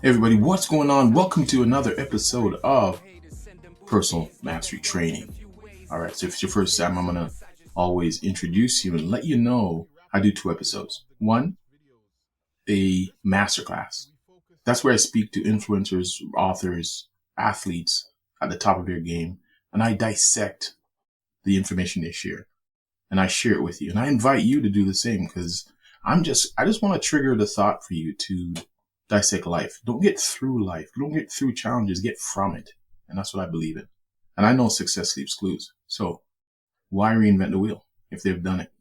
Hey everybody, what's going on? Welcome to another episode of Personal Mastery Training. All right, so if it's your first time, I'm going to always introduce you and let you know I do two episodes. One, a masterclass. That's where I speak to influencers, authors, athletes at the top of their game, and I dissect the information they share and I share it with you. And I invite you to do the same because I just want to trigger the thought for you to dissect life. Don't get through life. Don't get through challenges. Get from it. And that's what I believe in. And I know success leaves clues. So why reinvent the wheel if they've done it?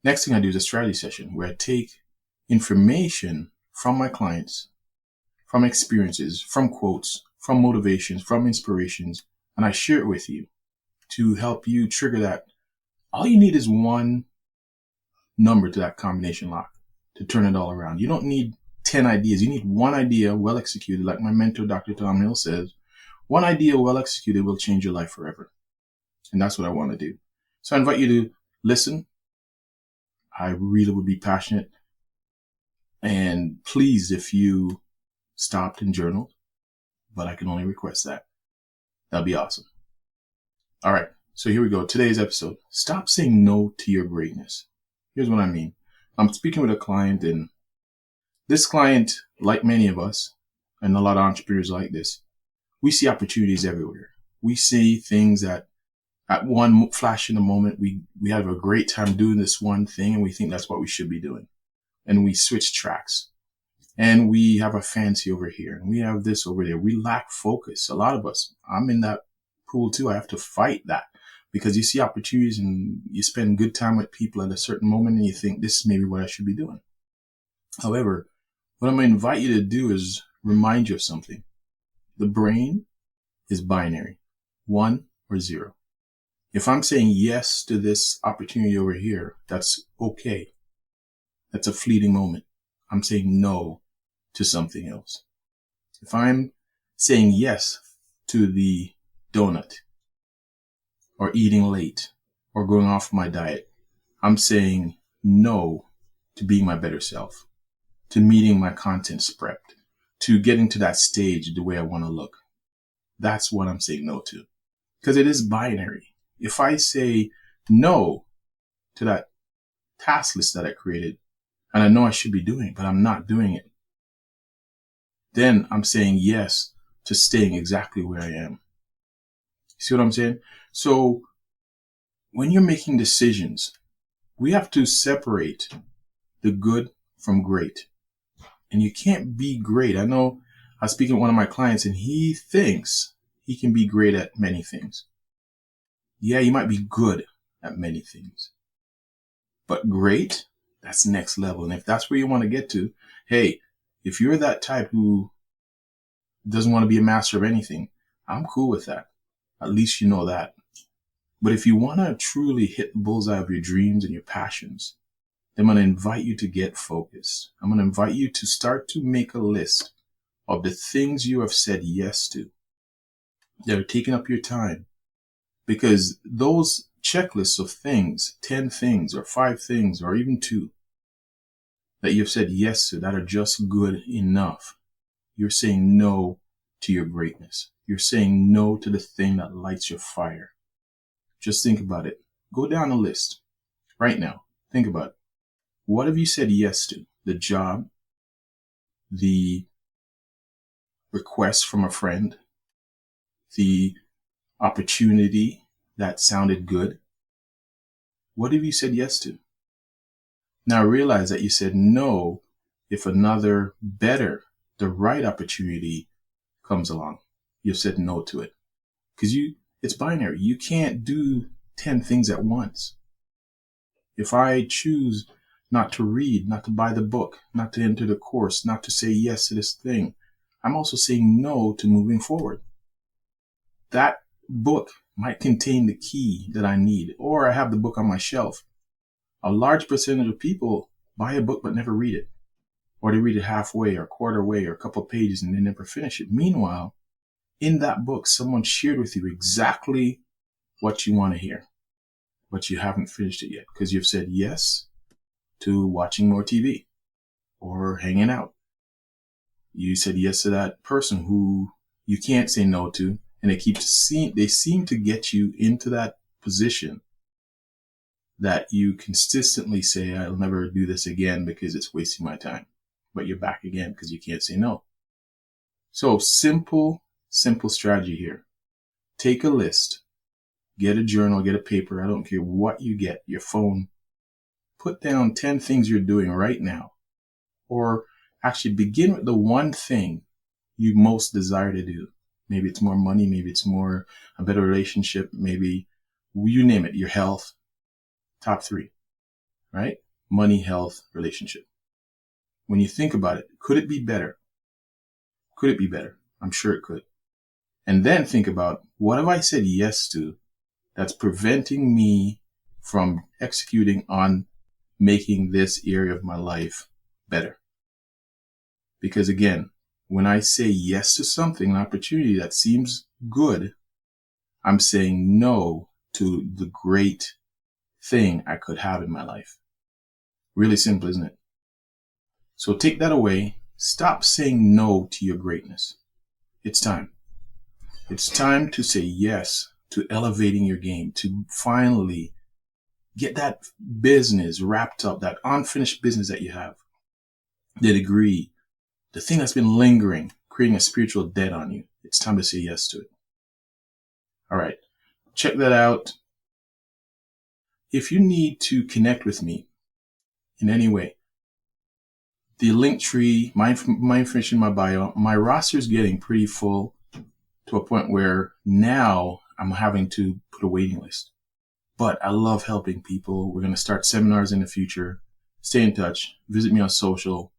Next thing I do is a strategy session where I take information from my clients, from experiences, from quotes, from motivations, from inspirations, and I share it with you to help you trigger that. All you need is one number to that combination lock to turn it all around. You don't need 10 ideas. You need one idea well executed. Like my mentor, Dr. Tom Hill says, one idea well executed will change your life forever. And that's what I want to do. So I invite you to listen. I really would be passionate and pleased if you stopped and journaled, but I can only request that. That'd be awesome. All right. So here we go. Today's episode. Stop saying no to your greatness. Here's what I mean. I'm speaking with a client, and this client, like many of us, and a lot of entrepreneurs like this, we see opportunities everywhere. We see things that at one flash in the moment, we have a great time doing this one thing, and we think that's what we should be doing. And we switch tracks. And we have a fancy over here, and we have this over there. We lack focus. A lot of us, I'm in that pool too. I have to fight that. Because you see opportunities and you spend good time with people at a certain moment and you think this is maybe what I should be doing. However, what I'm going to invite you to do is remind you of something. The brain is binary, 1 or 0. If I'm saying yes to this opportunity over here, that's okay. That's a fleeting moment. I'm saying no to something else. If I'm saying yes to the donut, or eating late, or going off my diet, I'm saying no to being my better self, to meeting my content prepped, to getting to that stage the way I want to look. That's what I'm saying no to. Because it is binary. If I say no to that task list that I created, and I know I should be doing, but I'm not doing it, then I'm saying yes to staying exactly where I am. See what I'm saying? So when you're making decisions, we have to separate the good from great. And you can't be great. I know I was speaking to one of my clients and he thinks he can be great at many things. Yeah, you might be good at many things. But great, that's next level. And if that's where you want to get to, hey, if you're that type who doesn't want to be a master of anything, I'm cool with that. At least you know that. But if you want to truly hit the bullseye of your dreams and your passions, then I'm going to invite you to get focused. I'm going to invite you to start to make a list of the things you have said yes to that are taking up your time. Because those checklists of things, 10 things or 5 things or even 2 that you've said yes to that are just good enough, you're saying no to your greatness. You're saying no to the thing that lights your fire. Just think about it. Go down the list right now. Think about it. What have you said yes to? The job, the request from a friend, the opportunity that sounded good. What have you said yes to? Now realize that you said no if another better, the right opportunity comes along. You've said no to it. Because it's binary. You can't do 10 things at once. If I choose not to read, not to buy the book, not to enter the course, not to say yes to this thing, I'm also saying no to moving forward. That book might contain the key that I need, or I have the book on my shelf. A large percentage of people buy a book but never read it, or they read it halfway or quarter way or a couple of pages and they never finish it. Meanwhile, in that book, someone shared with you exactly what you want to hear, but you haven't finished it yet because you've said yes to watching more TV or hanging out. You said yes to that person who you can't say no to, and they seem to get you into that position that you consistently say, I'll never do this again because it's wasting my time. But you're back again because you can't say no. So simple strategy here. Take a list, get a journal, get a paper. I don't care what you get, your phone. Put down 10 things you're doing right now. Or actually begin with the one thing you most desire to do. Maybe it's more money. Maybe it's a better relationship. Maybe you name it, your health. Top 3, right? Money, health, relationship. When you think about it, could it be better? Could it be better? I'm sure it could. And then think about, what have I said yes to that's preventing me from executing on making this area of my life better? Because again, when I say yes to something, an opportunity that seems good, I'm saying no to the great thing I could have in my life. Really simple, isn't it? So take that away. Stop saying no to your greatness. It's time. It's time to say yes to elevating your game, to finally get that business wrapped up, that unfinished business that you have, the degree, the thing that's been lingering, creating a spiritual debt on you. It's time to say yes to it. All right. Check that out. If you need to connect with me in any way, the link tree, my information in my bio, my roster is getting pretty full to a point where now I'm having to put a waiting list. But I love helping people. We're going to start seminars in the future. Stay in touch. Visit me on social.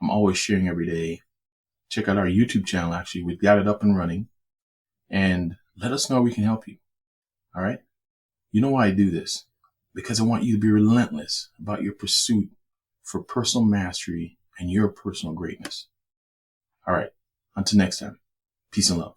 I'm always sharing every day. Check out our YouTube channel, actually. We've got it up and running. And let us know how we can help you. All right? You know why I do this? Because I want you to be relentless about your pursuit for personal mastery and your personal greatness. All right. Until next time. Peace and love.